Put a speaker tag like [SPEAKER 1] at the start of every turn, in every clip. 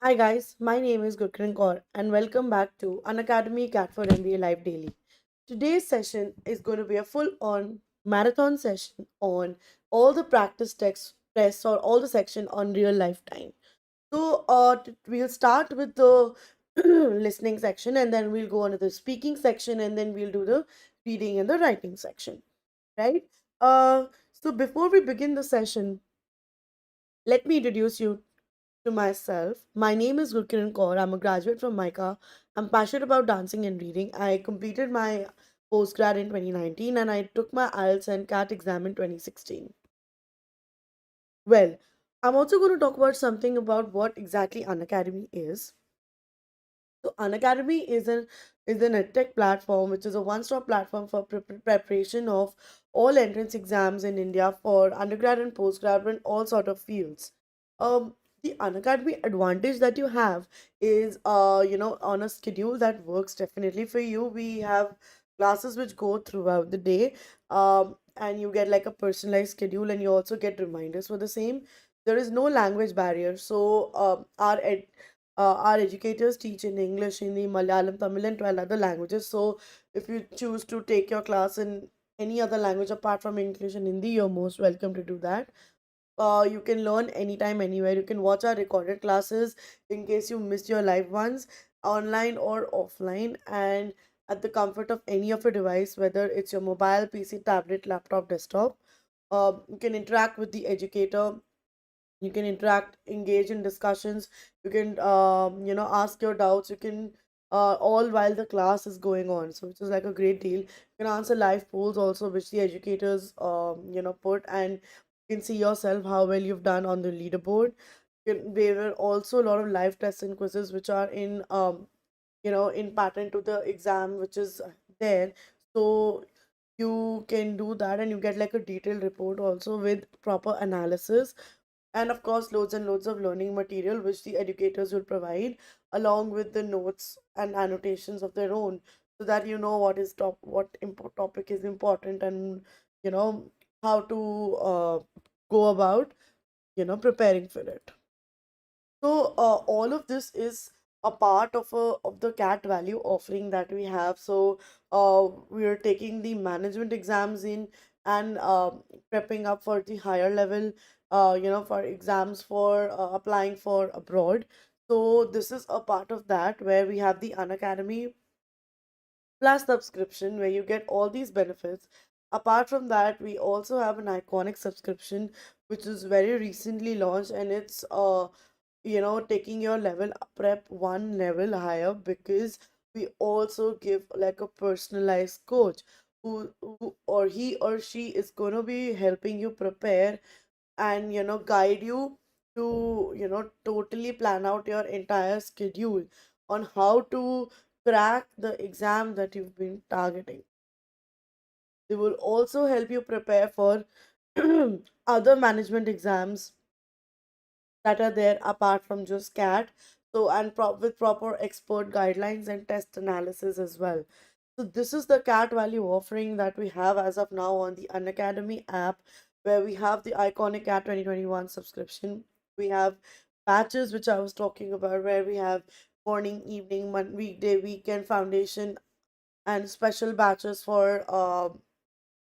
[SPEAKER 1] Hi guys, my name is Gurkiran Kaur and welcome back to Unacademy CAT4MBA Live Daily. Today's session is going to be a full-on marathon session on all the practice tests or all the section on real life time. We'll start with the listening section and then we'll go on to the speaking section and then we'll do the reading and the writing section, right? So before we begin the session, let me introduce you to myself. My name is Gurkiran Kaur. I'm a graduate from MICA. I'm passionate about dancing and reading. I completed my postgrad in 2019 and I took my IELTS and CAT exam in 2016. Well, I'm also going to talk about something about what exactly Unacademy is. So Unacademy is an edtech platform which is a one-stop platform for preparation of all entrance exams in India for undergrad and postgrad in all sort of fields. The Unacademy advantage that you have is on a schedule that works definitely for you. We have classes which go throughout the day, and you get like a personalized schedule, and you also get reminders for the same. There is no language barrier, so our educators teach in English, Hindi, Malayalam, Tamil, and 12 other languages. So, if you choose to take your class in any other language apart from English and Hindi, you're most welcome to do that. You can learn anytime, anywhere. You can watch our recorded classes in case you missed your live ones, online or offline, and at the comfort of any of your device, whether it's your mobile, PC, tablet, laptop, desktop. You can interact with the educator, you can interact, engage in discussions, you can ask your doubts, you can all while the class is going on, so which is like a great deal. You can answer live polls also which the educators put, and you can see yourself how well you've done on the leaderboard. There were also a lot of live tests and quizzes which are in pattern to the exam which is there. So you can do that and you get like a detailed report also with proper analysis, and of course loads and loads of learning material which the educators will provide along with the notes and annotations of their own, so that you know what topic is important, and you know how to go about preparing for it. So all of this is a part of the CAT value offering that we have. So we are taking the management exams in, and prepping up for the higher level, for exams for applying for abroad. So this is a part of that where we have the Unacademy Plus subscription where you get all these benefits. Apart from that, we also have an iconic subscription which is very recently launched, and it's taking your level prep one level higher, because we also give like a personalized coach who or he or she is going to be helping you prepare and guide you to totally plan out your entire schedule on how to crack the exam that you've been targeting. They will also help you prepare for other management exams that are there apart from just CAT. So, and with proper expert guidelines and test analysis as well. So this is the CAT value offering that we have as of now on the Unacademy app, where we have the iconic CAT 2021 subscription. We have batches which I was talking about, where we have morning, evening, weekday, weekend, foundation, and special batches for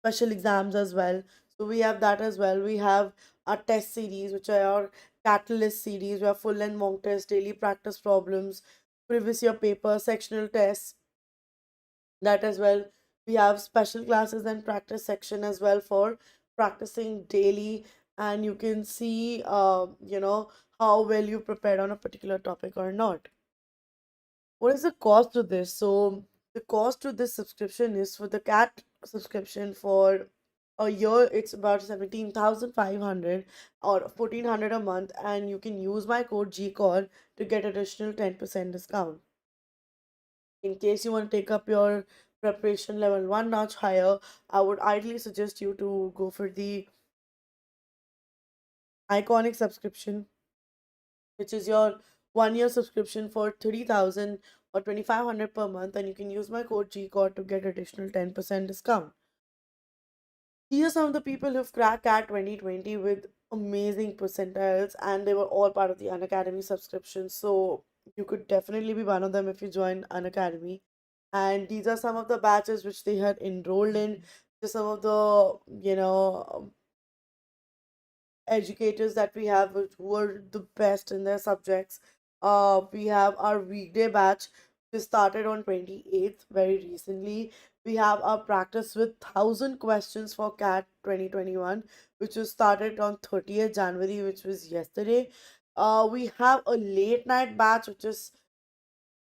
[SPEAKER 1] special exams as well. So we have that as well. We have our test series, which are our catalyst series. We have full and mock tests, daily practice problems, previous year paper, sectional tests, that as well. We have special classes and practice section as well for practicing daily, and you can see how well you prepared on a particular topic or not. What is the cost to this? So the cost to this subscription is, for the CAT subscription for a year, it's about 17,500 or 1,400 a month, and you can use my code GCOR to get additional 10% discount. In case you want to take up your preparation level one notch higher, I would ideally suggest you to go for the iconic subscription, which is your 1 year subscription for 30,000 or 2,500 per month, and you can use my code GCOD to get additional 10% discount. These are some of the people who've cracked CAT 2020 with amazing percentiles, and they were all part of the Unacademy subscription. So you could definitely be one of them if you join Unacademy. And these are some of the batches which they had enrolled in. Just some of the, educators that we have who are the best in their subjects. We have our weekday batch, which started on 28th very recently. We have our practice with 1,000 questions for CAT 2021, which was started on 30th January, which was yesterday. We have a late night batch, which is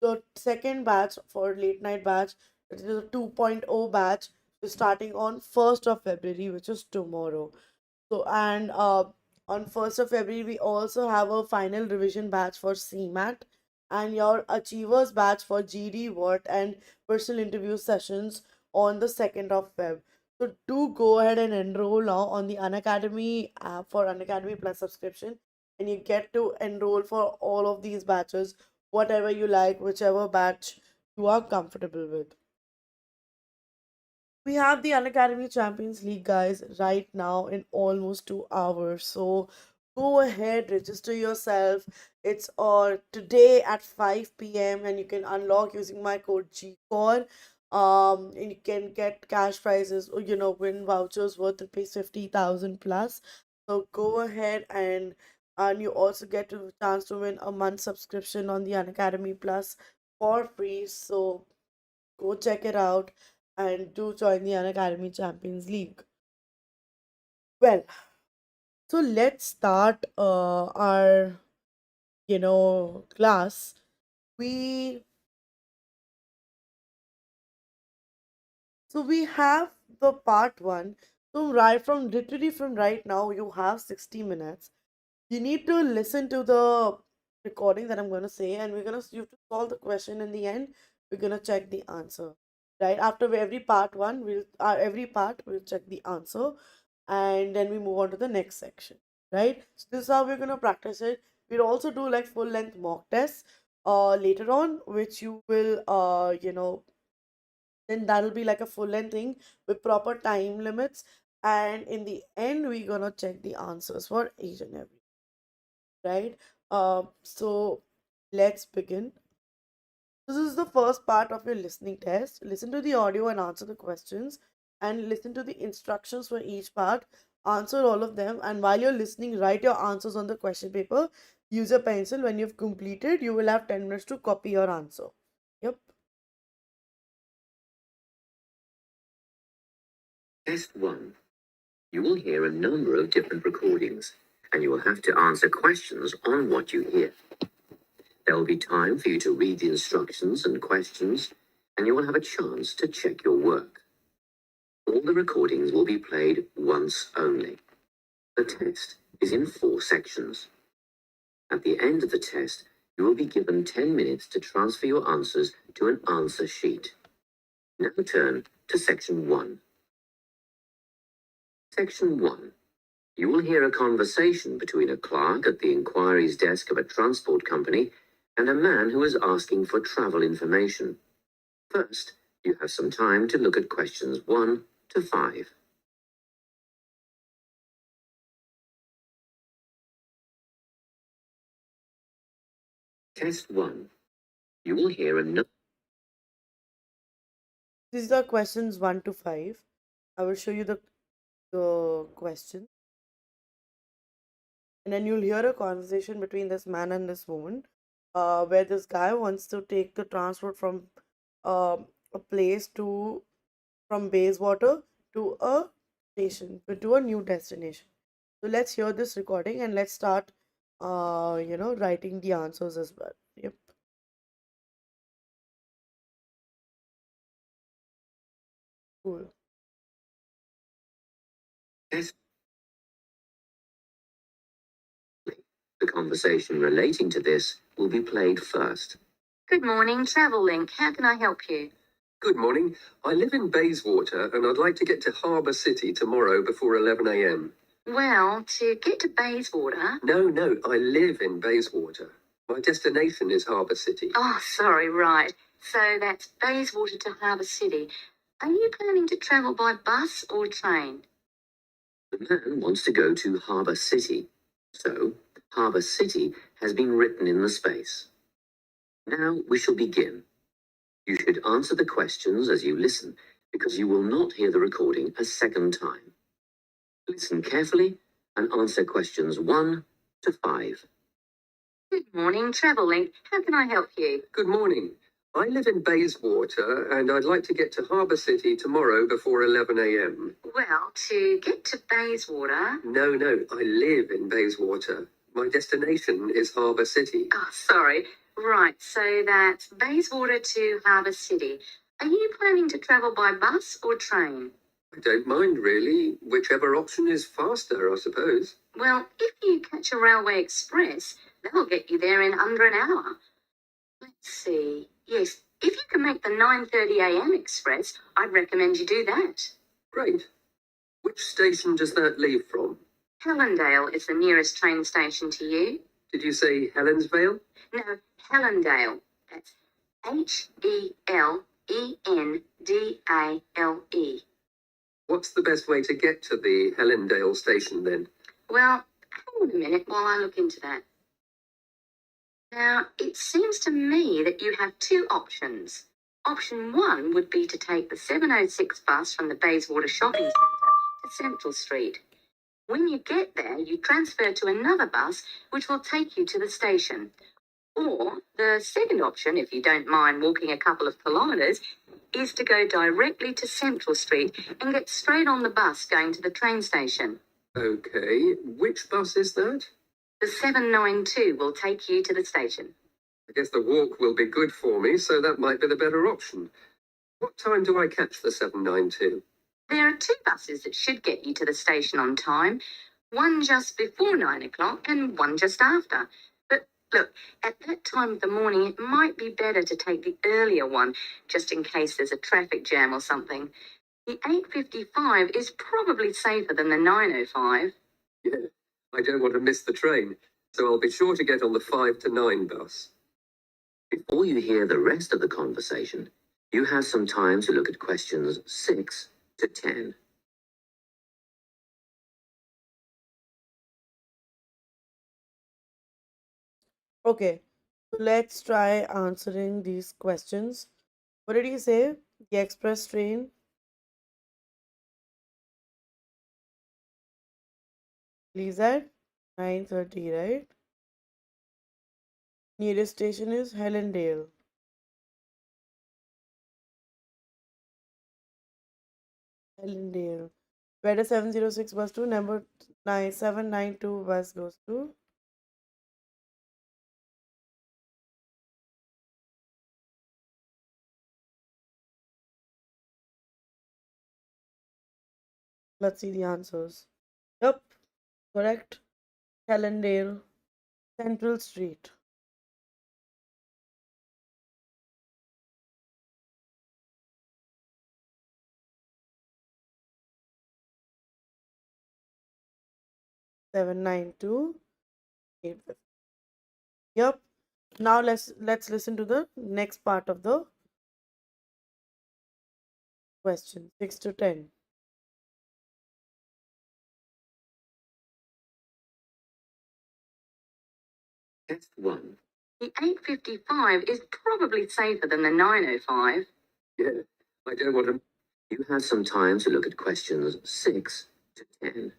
[SPEAKER 1] the second batch for late night batch. It is a 2.0 batch, starting on 1st of February, which is tomorrow. So, and on 1st of February, we also have a final revision batch for CMAT and your Achievers batch for GD, Word, and personal interview sessions on the 2nd of Feb. So, do go ahead and enroll now on the Unacademy app for Unacademy Plus subscription, and you get to enroll for all of these batches, whatever you like, whichever batch you are comfortable with. We have the Unacademy Champions League, guys, right now in almost 2 hours. So go ahead, register yourself. It's today at 5 p.m. and you can unlock using my code GCOR. And you can get cash prizes or win vouchers worth rupees 50,000 plus. So go ahead and you also get a chance to win a month subscription on the Unacademy Plus for free. So go check it out and do join the Unacademy Champions League. Well, so let's start our class. We we have the part one. So literally from right now you have 60 minutes. You need to listen to the recording that I'm going to say, and you have to solve the question in the end. We're going to check the answer. Right after every part one, every part we'll check the answer, and then we move on to the next section. Right. So this is how we're going to practice it. We'll also do like full length mock tests later on, which you will then that'll be like a full length thing with proper time limits. And in the end, we're gonna check the answers for each and every. Right. So let's begin. This is the first part of your listening test. Listen to the audio and answer the questions, and listen to the instructions for each part. Answer all of them, and while you're listening, write your answers on the question paper. Use a pencil. When you've completed, you will have 10 minutes to copy your answer. Yep.
[SPEAKER 2] Test 1. You will hear a number of different recordings, and you will have to answer questions on what you hear. There will be time for you to read the instructions and questions, and you will have a chance to check your work. All the recordings will be played once only. The test is in 4 sections. At the end of the test, you will be given 10 minutes to transfer your answers to an answer sheet. Now turn to Section 1. Section 1. You will hear a conversation between a clerk at the inquiries desk of a transport company and a man who is asking for travel information. First, you have some time to look at questions 1 to 5. Test 1. You will hear a
[SPEAKER 1] These are questions 1 to 5. I will show you the question, and then you'll hear a conversation between this man and this woman, where this guy wants to take the transport from a place to from Bayswater to a to a new destination. So let's hear this recording and let's start, writing the answers as well. Yep. Cool.
[SPEAKER 2] test. The conversation relating to this will be played first.
[SPEAKER 3] Good morning, Travel Link. How can I help you?
[SPEAKER 4] Good morning. I live in Bayswater and I'd like to get to Harbour City tomorrow before 11 a.m.
[SPEAKER 3] Well, to get to Bayswater...
[SPEAKER 4] No, I live in Bayswater. My destination is Harbour City.
[SPEAKER 3] Oh, sorry, right. So that's Bayswater to Harbour City. Are you planning to travel by bus or train?
[SPEAKER 2] The man wants to go to Harbour City, so Harbour City has been written in the space. Now we shall begin. You should answer the questions as you listen, because you will not hear the recording a second time. Listen carefully and answer questions 1 to 5.
[SPEAKER 3] Good morning, Travel Link. How can I help you?
[SPEAKER 4] Good morning. I live in Bayswater and I'd like to get to Harbour City tomorrow before 11 a.m.
[SPEAKER 3] Well, to get to Bayswater...
[SPEAKER 4] No, I live in Bayswater. My destination is Harbour City.
[SPEAKER 3] Oh, sorry. Right, so that's Bayswater to Harbour City. Are you planning to travel by bus or train?
[SPEAKER 4] I don't mind really. Whichever option is faster, I suppose.
[SPEAKER 3] Well, if you catch a railway express, that'll get you there in under an hour. Let's see. Yes, if you can make the 9:30 a.m. express, I'd recommend you do that.
[SPEAKER 4] Great. Which station does that leave from?
[SPEAKER 3] Helendale is the nearest train station to you.
[SPEAKER 4] Did you say Helensvale?
[SPEAKER 3] No, Helendale. That's Helendale.
[SPEAKER 4] What's the best way to get to the Helendale station then?
[SPEAKER 3] Well, hang on a minute while I look into that. Now, it seems to me that you have two options. Option 1 would be to take the 7:06 bus from the Bayswater Shopping Centre to Central Street. When you get there, you transfer to another bus, which will take you to the station. Or the second option, if you don't mind walking a couple of kilometres, is to go directly to Central Street and get straight on the bus going to the train station.
[SPEAKER 4] Okay, which bus is that?
[SPEAKER 3] The 792 will take you to the station.
[SPEAKER 4] I guess the walk will be good for me, so that might be the better option. What time do I catch the 792?
[SPEAKER 3] There are two buses that should get you to the station on time, one just before 9 o'clock and one just after. But look, at that time of the morning, it might be better to take the earlier one, just in case there's a traffic jam or something. The 8:55 is probably safer than the 9:05.
[SPEAKER 4] Yeah, I don't want to miss the train, so I'll be sure to get on the 5 to 9 bus.
[SPEAKER 2] Before you hear the rest of the conversation, you have some time to look at questions 6 to 10.
[SPEAKER 1] Okay, so let's try answering these questions. What did he say? The express train leaves at 9:30, right? Nearest station is Helendale. Helendale. Where the 706 bus to number 9792 bus goes to. Let's see the answers. Yep, correct. Helendale, Central Street. Seven nine two 850. Yep. Now let's listen to the next part of the question. 6 to 10.
[SPEAKER 2] Test 1.
[SPEAKER 3] The 8:55 is probably safer than the 9:05.
[SPEAKER 4] Yeah, I don't want to...
[SPEAKER 2] You have some time to look at questions 6 to 10.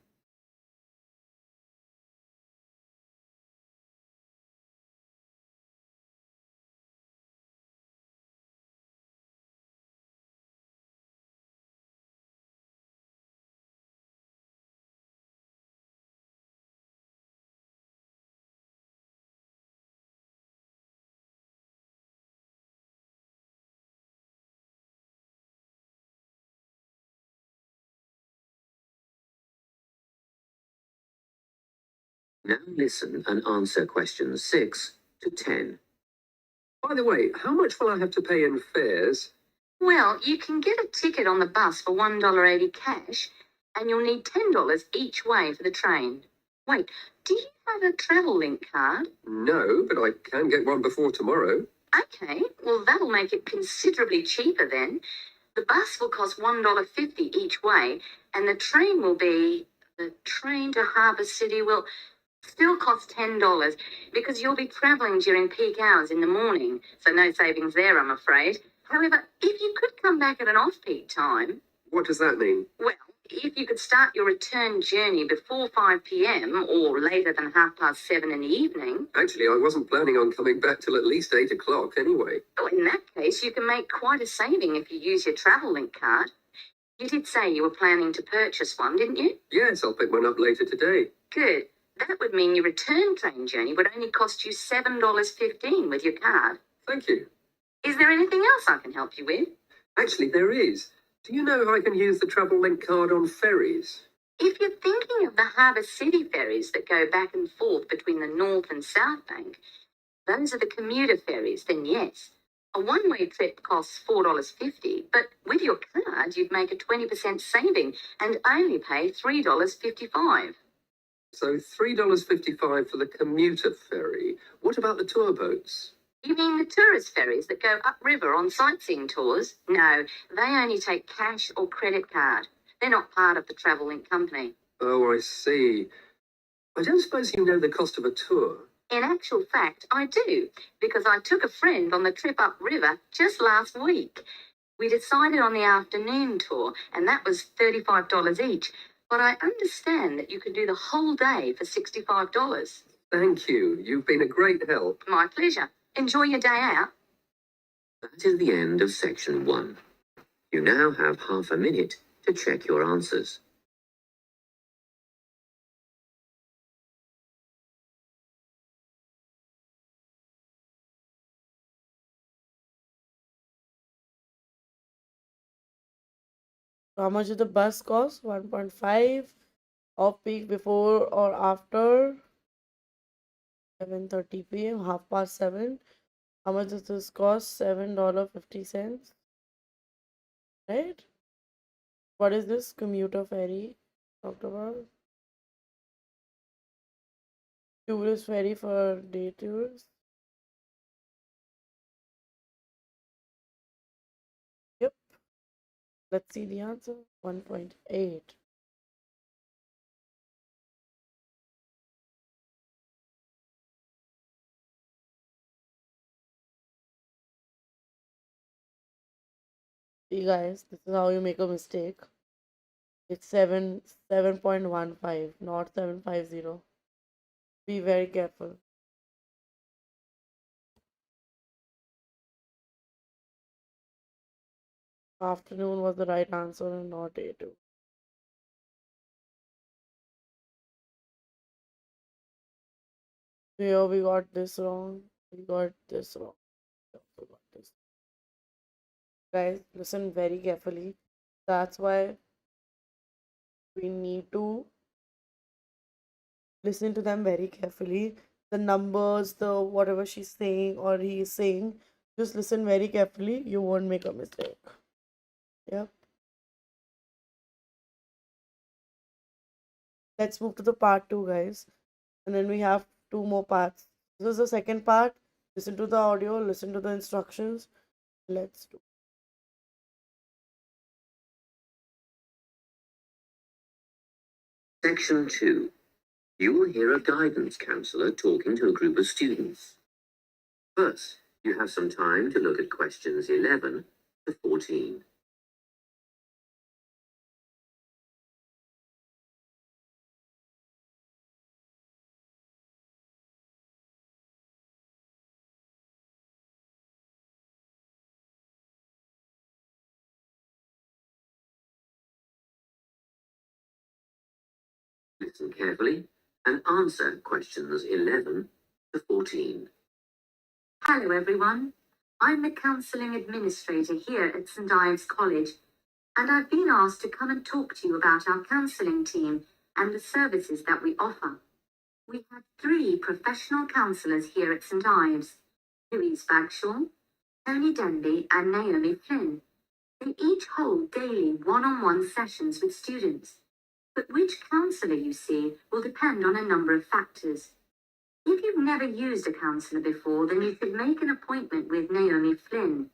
[SPEAKER 2] Now listen and answer questions 6 to 10.
[SPEAKER 4] By the way, how much will I have to pay in fares?
[SPEAKER 3] Well, you can get a ticket on the bus for $1.80 cash, and you'll need $10 each way for the train. Wait, do you have a Travel Link card?
[SPEAKER 4] No, but I can get one before tomorrow.
[SPEAKER 3] Okay, well, that'll make it considerably cheaper then. The bus will cost $1.50 each way, and the train will be The train to Harbour City will still cost $10 because you'll be travelling during peak hours in the morning, so no savings there, I'm afraid. However, if you could come back at an off-peak time,
[SPEAKER 4] What does that mean?
[SPEAKER 3] well, if you could start your return journey before 5 p.m. or later than 7:30 in the evening,
[SPEAKER 4] Actually, I wasn't planning on coming back till at least 8 o'clock anyway.
[SPEAKER 3] well, in that case, you can make quite a saving if you use your travel link card. You did say you were planning to purchase one, didn't you?
[SPEAKER 4] Yes, I'll pick one up later today.
[SPEAKER 3] Good. That would mean your return train journey would only cost you $7.15 with your card.
[SPEAKER 4] Thank you.
[SPEAKER 3] Is there anything else I can help you with?
[SPEAKER 4] Actually, there is. Do you know if I can use the travel link card on ferries?
[SPEAKER 3] If you're thinking of the Harbour City ferries that go back and forth between the North and South Bank, those are the commuter ferries, then yes. A one-way trip costs $4.50, but with your card, you'd make a 20% saving and only pay $3.55.
[SPEAKER 4] So $3.55 for the commuter ferry. What about the tour boats?
[SPEAKER 3] You mean the tourist ferries that go upriver on sightseeing tours? No, they only take cash or credit card. They're not part of the travel link company.
[SPEAKER 4] Oh, I see. I don't suppose you know the cost of a tour.
[SPEAKER 3] In actual fact, I do, because I took a friend on the trip upriver just last week. We decided on the afternoon tour, and that was $35 each. But I understand that you can do the whole day for $65.
[SPEAKER 4] Thank you. You've been a great help.
[SPEAKER 3] My pleasure. Enjoy your day out.
[SPEAKER 2] That is the end of section 1. You now have half a minute to check your answers.
[SPEAKER 1] How much did the bus cost? 1.5. Off peak before or after 7:30 p.m. 7:30. How much does this cost? $7.50. Right? What is this commuter ferry? Talked about tourist ferry for day tours. Yep. Let's see the answer. 1.8. See guys, this is how you make a mistake. It's 7.15, not 750. Be very careful. Afternoon was the right answer and not A2. Here we got this wrong. We got this wrong. We also got this. Guys, listen very carefully. That's why we need to listen to them very carefully. The numbers, the whatever she's saying or he is saying, just listen very carefully. You won't make a mistake. Yep. Let's move to the part 2, guys. And then we have 2 more parts. This is the second part. Listen to the audio, listen to the instructions. Let's do.
[SPEAKER 2] Section 2. You will hear a guidance counsellor talking to a group of students. First, you have some time to look at questions 11 to 14. Listen carefully and answer questions 11 to 14.
[SPEAKER 3] Hello, everyone. I'm the Counselling Administrator here at St Ives College, and I've been asked to come and talk to you about our counselling team and the services that we offer. We have 3 professional counsellors here at St Ives, Louise Bagshaw, Tony Denby and Naomi Flynn. They each hold daily one-on-one sessions with students, but which counsellor you see will depend on a number of factors. If you've never used a counsellor before, then you should make an appointment with Naomi Flynn.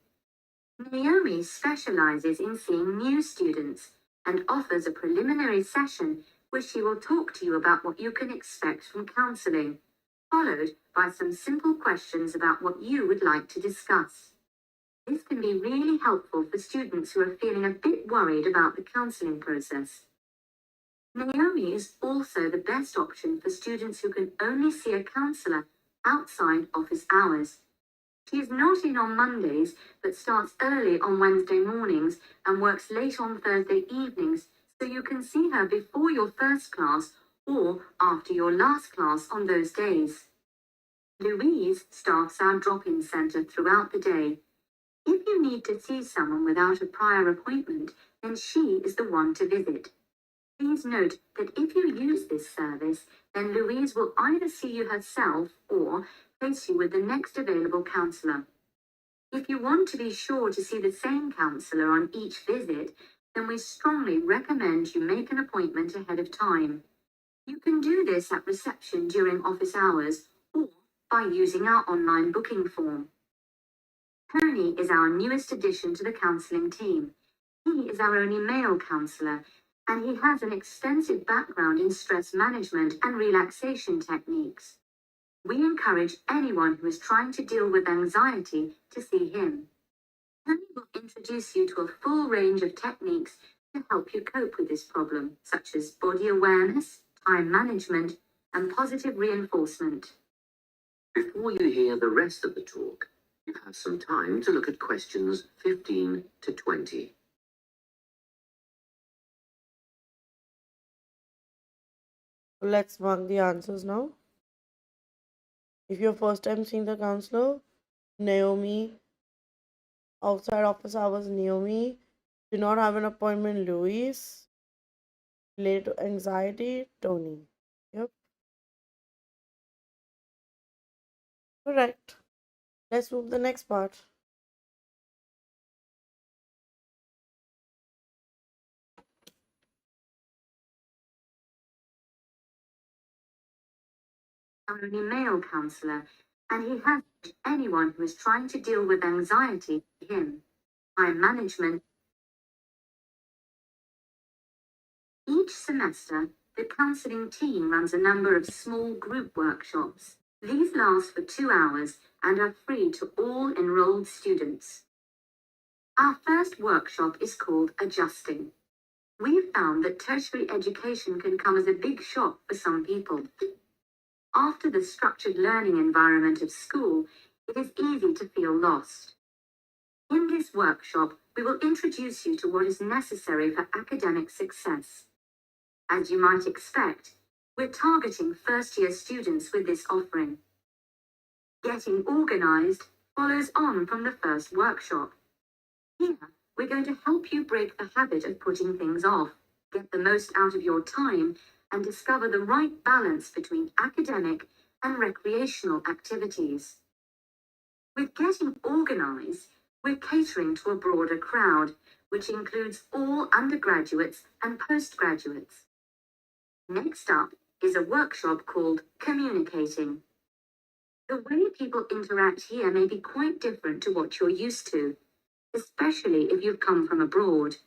[SPEAKER 3] Naomi specialises in seeing new students and offers a preliminary session where she will talk to you about what you can expect from counselling, followed by some simple questions about what you would like to discuss. This can be really helpful for students who are feeling a bit worried about the counselling process. Naomi is also the best option for students who can only see a counsellor outside office hours. She is not in on Mondays, but starts early on Wednesday mornings and works late on Thursday evenings, so you can see her before your first class or after your last class on those days. Louise staffs our drop-in centre throughout the day. If you need to see someone without a prior appointment, then she is the one to visit. Please note that if you use this service, then Louise will either see you herself or place you with the next available counsellor. If you want to be sure to see the same counsellor on each visit, then we strongly recommend you make an appointment ahead of time. You can do this at reception during office hours or by using our online booking form. Tony is our newest addition to the counselling team. He is our only male counsellor, and he has an extensive background in stress management and relaxation techniques. We encourage anyone who is trying to deal with anxiety to see him. Tony will introduce you to a full range of techniques to help you cope with this problem, such as body awareness, time management, and positive reinforcement.
[SPEAKER 2] Before you hear the rest of the talk, you have some time to look at questions 15 to 20.
[SPEAKER 1] Let's mark the answers now. If you're first time seeing the counselor, Naomi. Outside office hours, Naomi. Do not have an appointment, Louise. Related to anxiety, Tony. Yep. Correct. Let's move to the next part.
[SPEAKER 3] Only male counsellor, and he has anyone who is trying to deal with anxiety to him. Time management. Each semester, the counselling team runs a number of small group workshops. These last for 2 hours and are free to all enrolled students. Our first workshop is called Adjusting. We've found that tertiary education can come as a big shock for some people. After the structured learning environment of school, it is easy to feel lost. In this workshop, we will introduce you to what is necessary for academic success. As you might expect, we're targeting first-year students with this offering. Getting organised follows on from the first workshop. Here, we're going to help you break the habit of putting things off, get the most out of your time, and discover the right balance between academic and recreational activities. With Getting Organised, we're catering to a broader crowd, which includes all undergraduates and postgraduates. Next up is a workshop called Communicating. The way people interact here may be quite different to what you're used to, especially if you've come from abroad.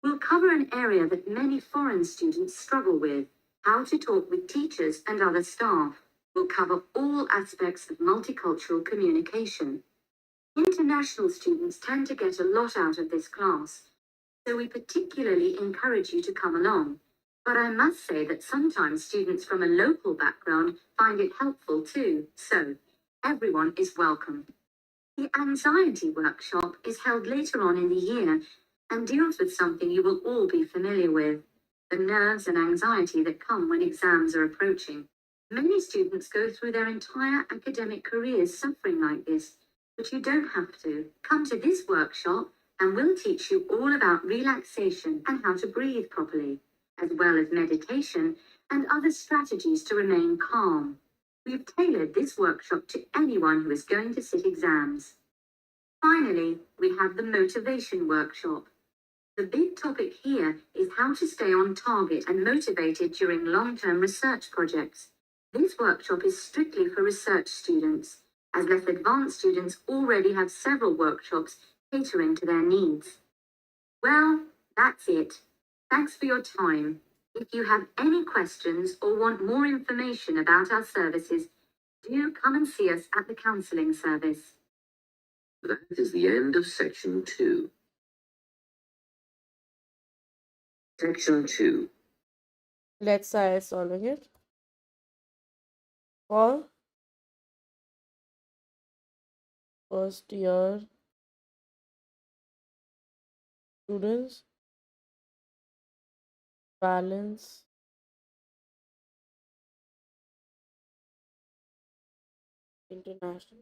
[SPEAKER 3] We'll cover an area that many foreign students struggle with, how to talk with teachers and other staff. We'll cover all aspects of multicultural communication. International students tend to get a lot out of this class, so we particularly encourage you to come along. But I must say that sometimes students from a local background find it helpful too, so everyone is welcome. The anxiety workshop is held later on in the year and deals with something you will all be familiar with, the nerves and anxiety that come when exams are approaching. Many students go through their entire academic careers suffering like this, but you don't have to. Come to this workshop and we'll teach you all about relaxation and how to breathe properly, as well as meditation and other strategies to remain calm. We've tailored this workshop to anyone who is going to sit exams. Finally, we have the motivation workshop. The big topic here is how to stay on target and motivated during long-term research projects. This workshop is strictly for research students, as less advanced students already have several workshops catering to their needs. Well, that's it. Thanks for your time. If you have any questions or want more information about our services, do come and see us at the counselling service.
[SPEAKER 2] That is the end of section 2. Section 2.
[SPEAKER 1] Let's try solving it. For first year students, balance international.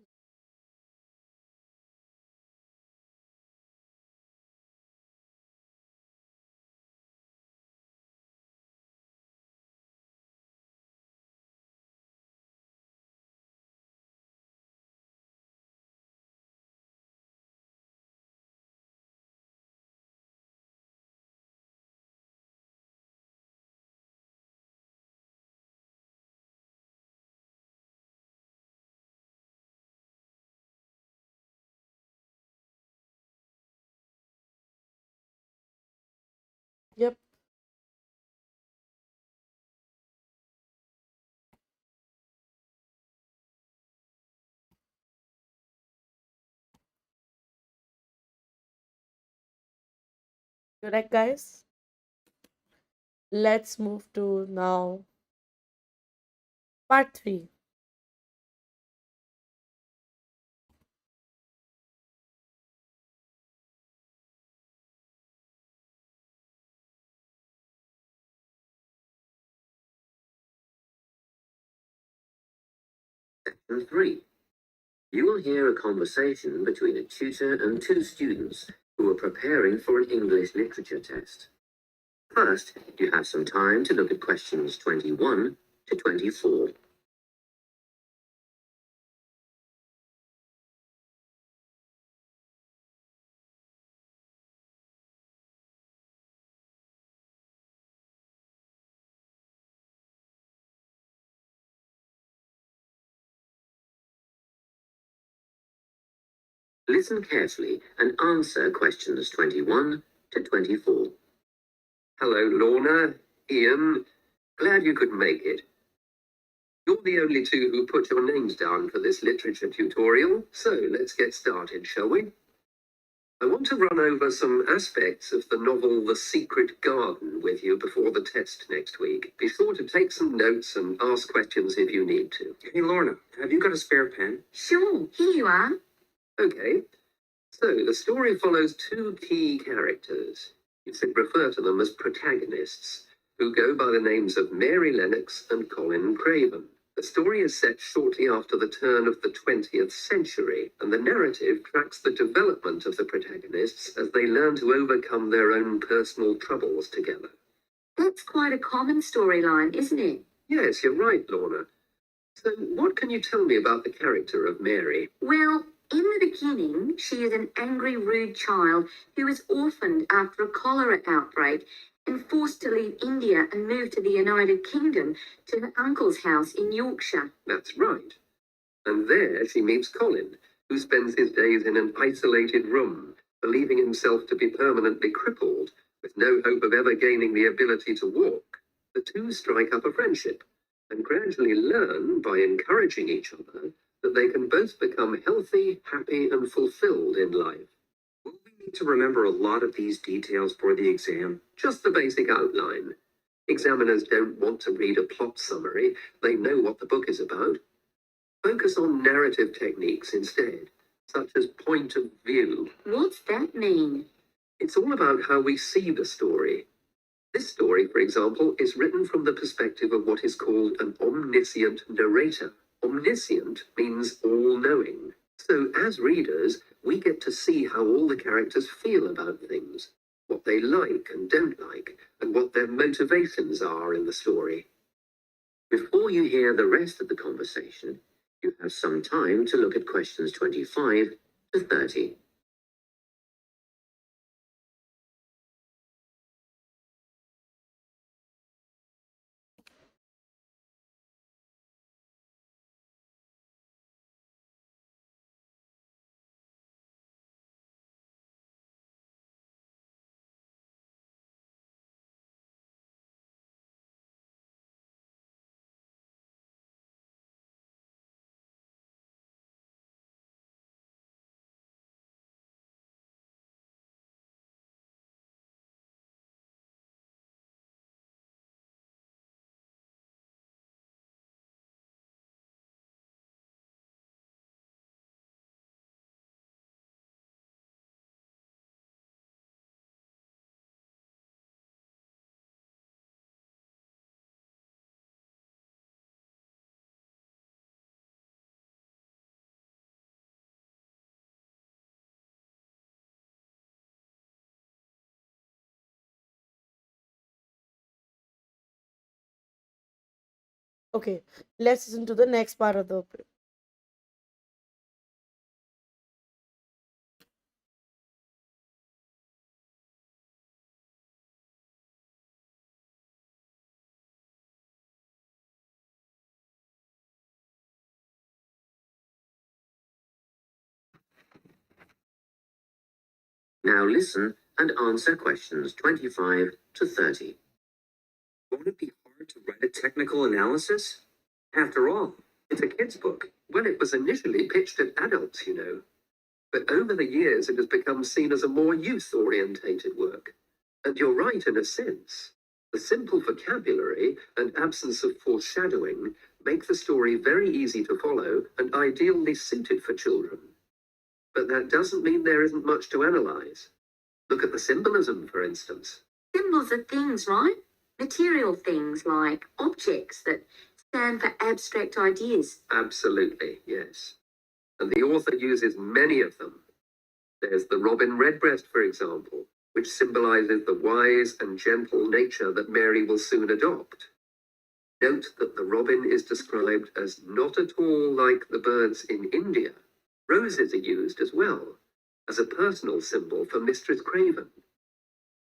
[SPEAKER 1] Yep. Correct, guys. Let's move to now part 3.
[SPEAKER 2] Section 3. You will hear a conversation between a tutor and 2 students who are preparing for an English literature test. First, you have some time to look at questions 21 to 24. Listen carefully and answer questions 21 to 24.
[SPEAKER 4] Hello, Lorna, Ian. Glad you could make it. You're the only two who put your names down for this literature tutorial, so let's get started, shall we? I want to run over some aspects of the novel The Secret Garden with you before the test next week. Be sure to take some notes and ask questions if you need to.
[SPEAKER 5] Hey, Lorna, have you got a spare pen?
[SPEAKER 3] Sure, here you are.
[SPEAKER 4] Okay. So, the story follows 2 key characters. You should refer to them as protagonists, who go by the names of Mary Lennox and Colin Craven. The story is set shortly after the turn of the 20th century, and the narrative tracks the development of the protagonists as they learn to overcome their own personal troubles together.
[SPEAKER 3] That's quite a common storyline, isn't it?
[SPEAKER 4] Yes, you're right, Lorna. So, what can you tell me about the character of Mary?
[SPEAKER 3] Well, in the beginning, she is an angry, rude child who was orphaned after a cholera outbreak and forced to leave India and move to the United Kingdom to her uncle's house in Yorkshire.
[SPEAKER 4] That's right. And there she meets Colin, who spends his days in an isolated room, believing himself to be permanently crippled, with no hope of ever gaining the ability to walk. The two strike up a friendship, and gradually learn, by encouraging each other, that they can both become healthy, happy, and fulfilled in life.
[SPEAKER 5] Will we need to remember a lot of these details for the exam?
[SPEAKER 4] Just the basic outline. Examiners don't want to read a plot summary, they know what the book is about. Focus on narrative techniques instead, such as point of view.
[SPEAKER 3] What's that mean?
[SPEAKER 4] It's all about how we see the story. This story, for example, is written from the perspective of what is called an omniscient narrator. Omniscient means all-knowing. So as readers, we get to see how all the characters feel about things, what they like and don't like, and what their motivations are in the story.
[SPEAKER 2] Before you hear the rest of the conversation, you have some time to look at questions 25 to 30.
[SPEAKER 1] Okay, let's listen to the next part of the.
[SPEAKER 2] Now listen and answer questions 25 to 30.
[SPEAKER 5] Won't it be hard to write a technical analysis? After all, it's a kid's book.
[SPEAKER 4] Well, it was initially pitched at adults, you know. But over the years, it has become seen as a more youth-orientated work. And you're right in a sense. The simple vocabulary and absence of foreshadowing make the story very easy to follow and ideally suited for children. But that doesn't mean there isn't much to analyze. Look at the symbolism, for instance.
[SPEAKER 3] Symbols are things, right? Material things like objects that stand for abstract ideas.
[SPEAKER 4] Absolutely, yes. And the author uses many of them. There's the robin redbreast, for example, which symbolizes the wise and gentle nature that Mary will soon adopt. Note that the robin is described as not at all like the birds in India. Roses are used as well, as a personal symbol for Mistress Craven.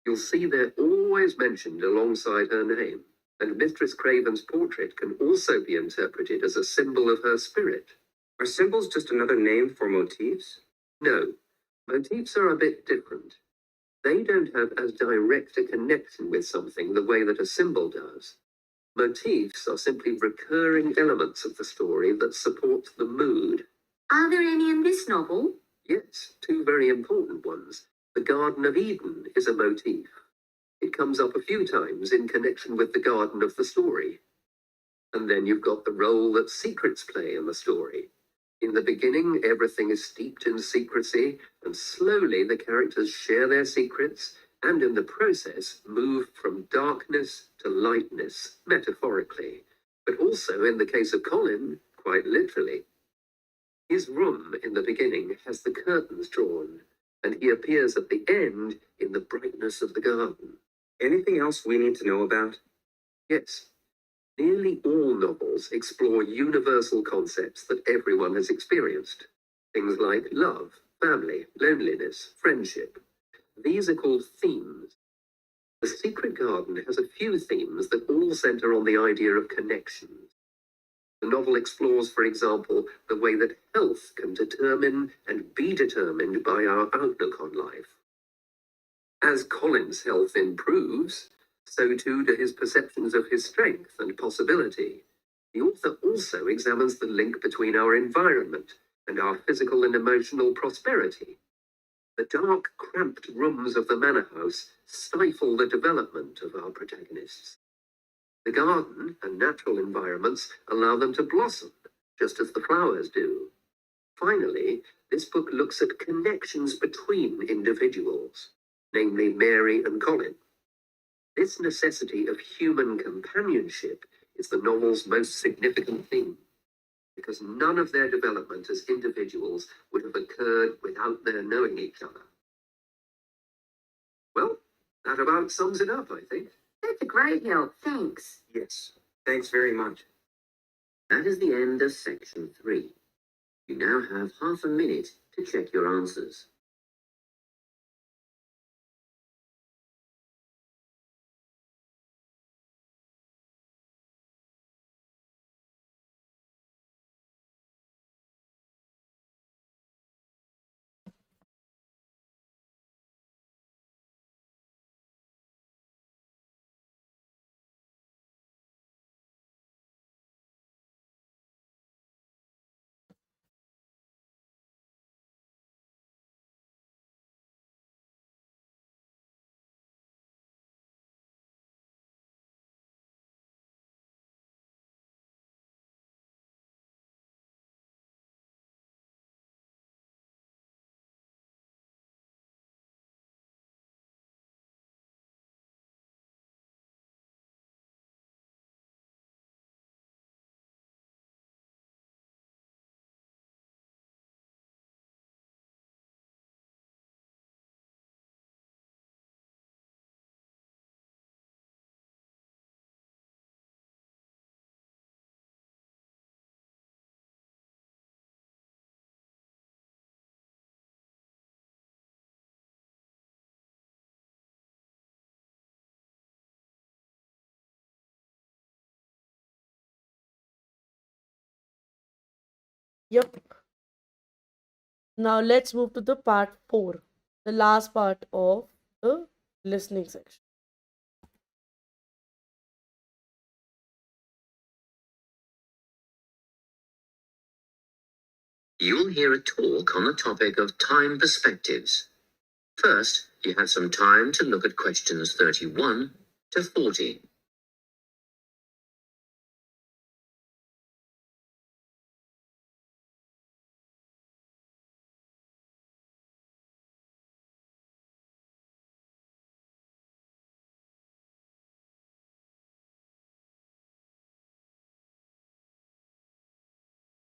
[SPEAKER 4] You'll see they're always mentioned alongside her name, and Mistress Craven's portrait can also be interpreted as a symbol of her spirit.
[SPEAKER 5] Are symbols just another name for motifs?
[SPEAKER 4] No, motifs are a bit different. They don't have as direct a connection with something the way that a symbol does. Motifs are simply recurring elements of the story that support the mood.
[SPEAKER 3] Are there any in this novel?
[SPEAKER 4] Yes, two very important ones. The Garden of Eden is a motif. It comes up a few times in connection with the garden of the story. And then you've got the role that secrets play in the story. In the beginning, everything is steeped in secrecy, and slowly the characters share their secrets, and in the process move from darkness to lightness, metaphorically, but also in the case of Colin, quite literally. His room in the beginning has the curtains drawn, and he appears at the end in the brightness of the garden.
[SPEAKER 5] Anything else we need to know about?
[SPEAKER 4] Yes, nearly all novels explore universal concepts that everyone has experienced. Things like love, family, loneliness, friendship. These are called themes. The Secret Garden has a few themes that all center on the idea of connections. The novel explores, for example, the way that health can determine and be determined by our outlook on life. As Colin's health improves, so too do his perceptions of his strength and possibility. The author also examines the link between our environment and our physical and emotional prosperity. The dark, cramped rooms of the manor house stifle the development of our protagonists. The garden and natural environments allow them to blossom, just as the flowers do. Finally, this book looks at connections between individuals, namely Mary and Colin. This necessity of human companionship is the novel's most significant theme, because none of their development as individuals would have occurred without their knowing each other. Well, that about sums it up, I think.
[SPEAKER 3] That's a great help, thanks.
[SPEAKER 5] Yes. Thanks very much.
[SPEAKER 2] That is the end of section 3. You now have half a minute to check your answers.
[SPEAKER 1] Yep. Now let's move to the part 4, the last part of the listening section.
[SPEAKER 2] You'll hear a talk on the topic of time perspectives. First, you have some time to look at questions 31 to 40.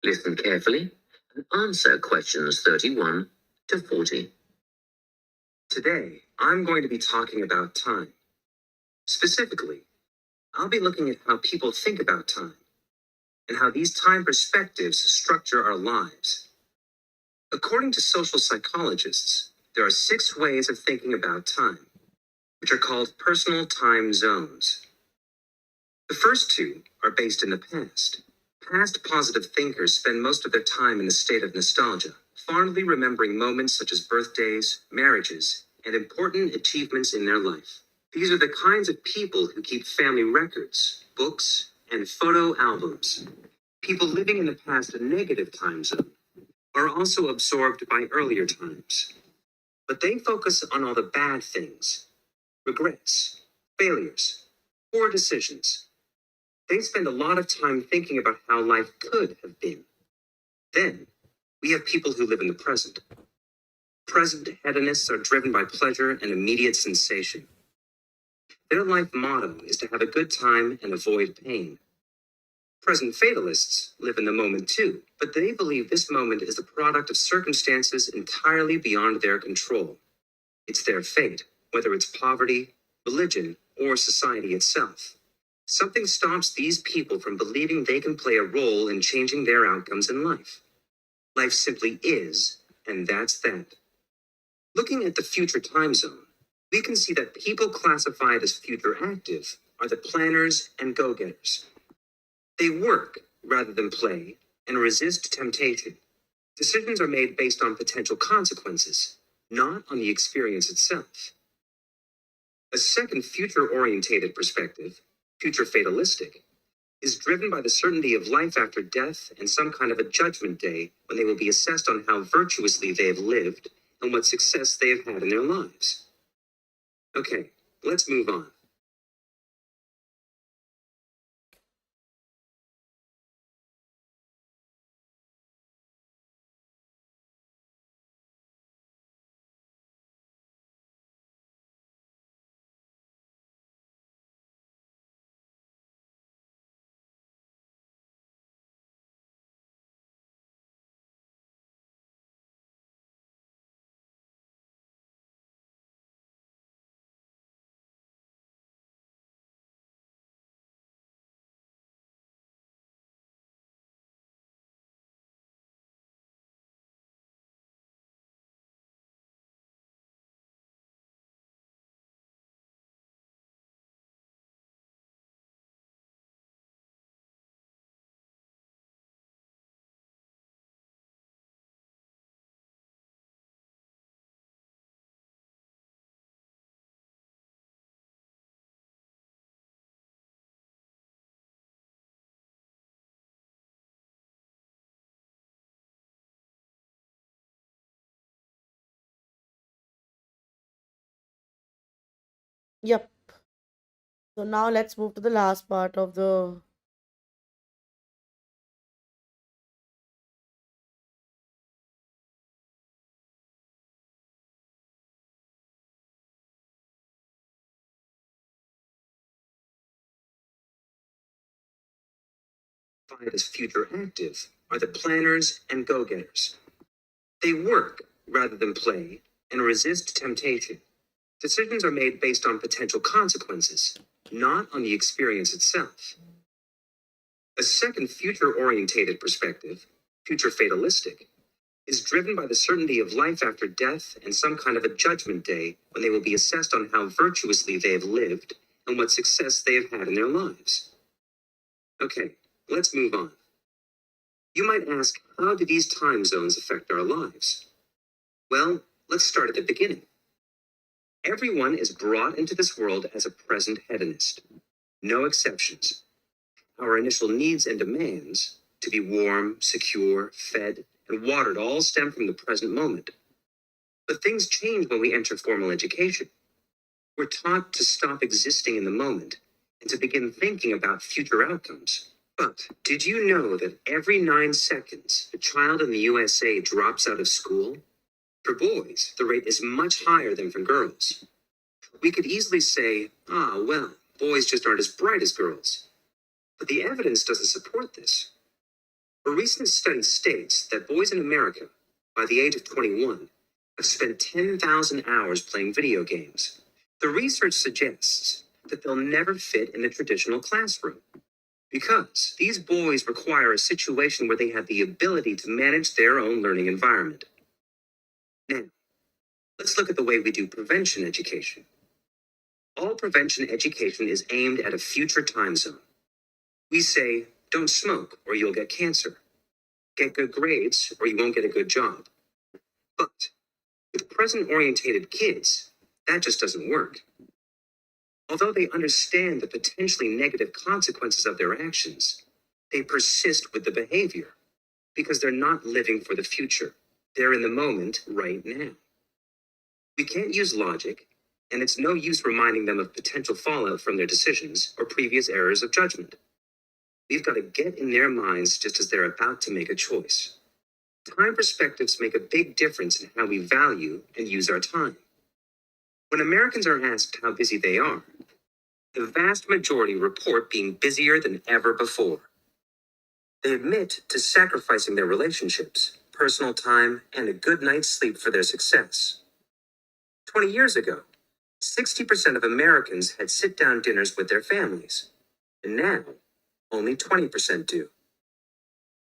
[SPEAKER 2] Listen carefully and answer questions 31 to 40.
[SPEAKER 5] Today, I'm going to be talking about time. Specifically, I'll be looking at how people think about time and how these time perspectives structure our lives. According to social psychologists, there are 6 ways of thinking about time, which are called personal time zones. The first 2 are based in the past. Past positive thinkers spend most of their time in a state of nostalgia, fondly remembering moments such as birthdays, marriages, and important achievements in their life. These are the kinds of people who keep family records, books, and photo albums. People living in the past a negative time zone are also absorbed by earlier times. But they focus on all the bad things, regrets, failures, poor decisions. They spend a lot of time thinking about how life could have been. Then, we have people who live in the present. Present hedonists are driven by pleasure and immediate sensation. Their life motto is to have a good time and avoid pain. Present fatalists live in the moment too, but they believe this moment is the product of circumstances entirely beyond their control. It's their fate, whether it's poverty, religion, or society itself. Something stops these people from believing they can play a role in changing their outcomes in life. Life simply is, and that's that. Looking at the future time zone, we can see that people classified as future active are the planners and go-getters. They work rather than play and resist temptation. Decisions are made based on potential consequences, not on the experience itself. A second future-orientated perspective, future fatalistic, is driven by the certainty of life after death and some kind of a judgment day when they will be assessed on how virtuously they have lived and what success they have had in their lives. Okay, let's move on.
[SPEAKER 1] Yep. So now let's move to the last part of the
[SPEAKER 5] Classified as future active are the planners and go-getters. They work rather than play and resist temptation. Decisions are made based on potential consequences, not on the experience itself. A second future-orientated perspective, future fatalistic, is driven by the certainty of life after death and some kind of a judgment day when they will be assessed on how virtuously they have lived and what success they have had in their lives. Okay, let's move on. You might ask, how do these time zones affect our lives? Well, let's start at the beginning. Everyone is brought into this world as a present hedonist. No exceptions. Our initial needs and demands, to be warm, secure, fed, and watered, all stem from the present moment. But things change when we enter formal education. We're taught to stop existing in the moment and to begin thinking about future outcomes. But did you know that every 9 seconds, a child in the USA drops out of school? For boys, the rate is much higher than for girls. We could easily say, well, boys just aren't as bright as girls. But the evidence doesn't support this. A recent study states that boys in America, by the age of 21, have spent 10,000 hours playing video games. The research suggests that they'll never fit in the traditional classroom because these boys require a situation where they have the ability to manage their own learning environment. Now, let's look at the way we do prevention education. All prevention education is aimed at a future time zone. We say, don't smoke or you'll get cancer. Get good grades or you won't get a good job. But with present-orientated kids, that just doesn't work. Although they understand the potentially negative consequences of their actions, they persist with the behavior because they're not living for the future. They're in the moment right now. We can't use logic, and it's no use reminding them of potential fallout from their decisions or previous errors of judgment. We've got to get in their minds just as they're about to make a choice. Time perspectives make a big difference in how we value and use our time. When Americans are asked how busy they are, the vast majority report being busier than ever before. They admit to sacrificing their relationships, personal time, and a good night's sleep for their success. 20 years ago, 60% of Americans had sit-down dinners with their families, and now only 20% do.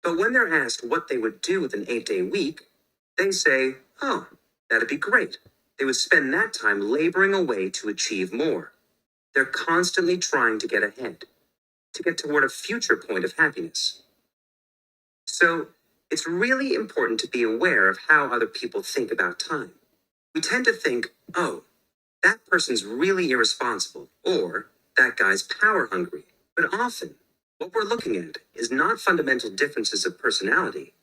[SPEAKER 5] But when they're asked what they would do with an 8-day week, they say, that'd be great. They would spend that time laboring away to achieve more. They're constantly trying to get ahead, to get toward a future point of happiness. So, it's really important to be aware of how other people think about time. We tend to think, that person's really irresponsible, or that guy's power hungry. But often, what we're looking at is not fundamental differences of personality,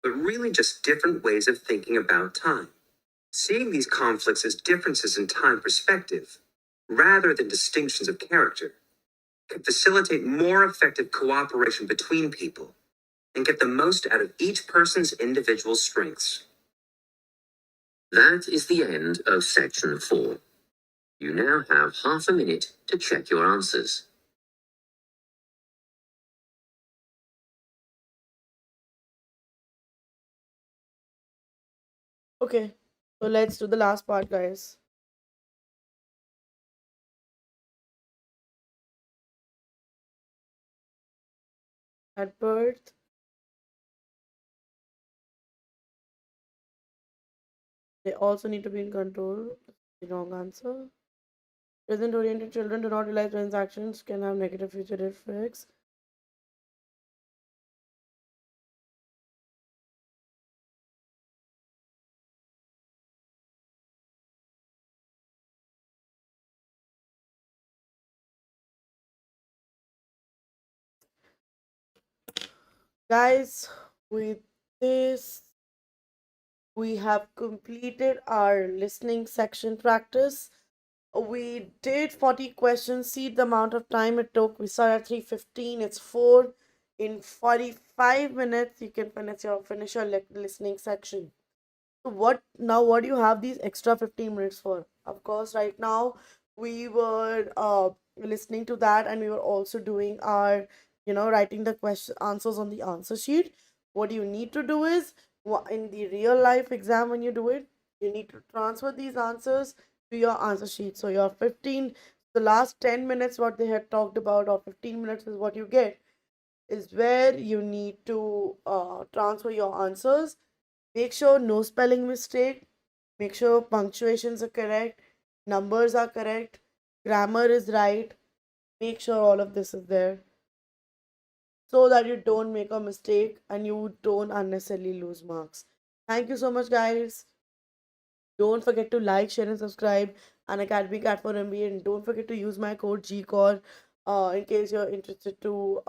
[SPEAKER 5] but really just different ways of thinking about time. Seeing these conflicts as differences in time perspective, rather than distinctions of character, can facilitate more effective cooperation between people and get the most out of each person's individual strengths.
[SPEAKER 2] That is the end of section 4. You now have half a minute to check your answers.
[SPEAKER 1] Okay, so let's do the last part, guys. At birth, they also need to be in control. The wrong answer. Present-oriented children do not realize transactions can have negative future effects. Guys, with this, we have completed our listening section practice. We did 40 questions. See the amount of time it took. We started at 3:15. It's 4. In 45 minutes, you can finish your listening section. So what do you have these extra 15 minutes for? Of course, right now we were listening to that, and we were also doing our, writing the question answers on the answer sheet. What you need to do is, in the real life exam, when you do it, you need to transfer these answers to your answer sheet. So your 15, the last 10 minutes what they had talked about, or 15 minutes is what you get, is where you need to transfer your answers. Make sure no spelling mistake. Make sure punctuations are correct, numbers are correct, grammar is right. Make sure all of this is there. so that you don't make a mistake and you don't unnecessarily lose marks. Thank you so much, guys. Don't forget to like, share, and subscribe Unacademy CAT4MBA, and don't forget to use my code GCOR in case you're interested to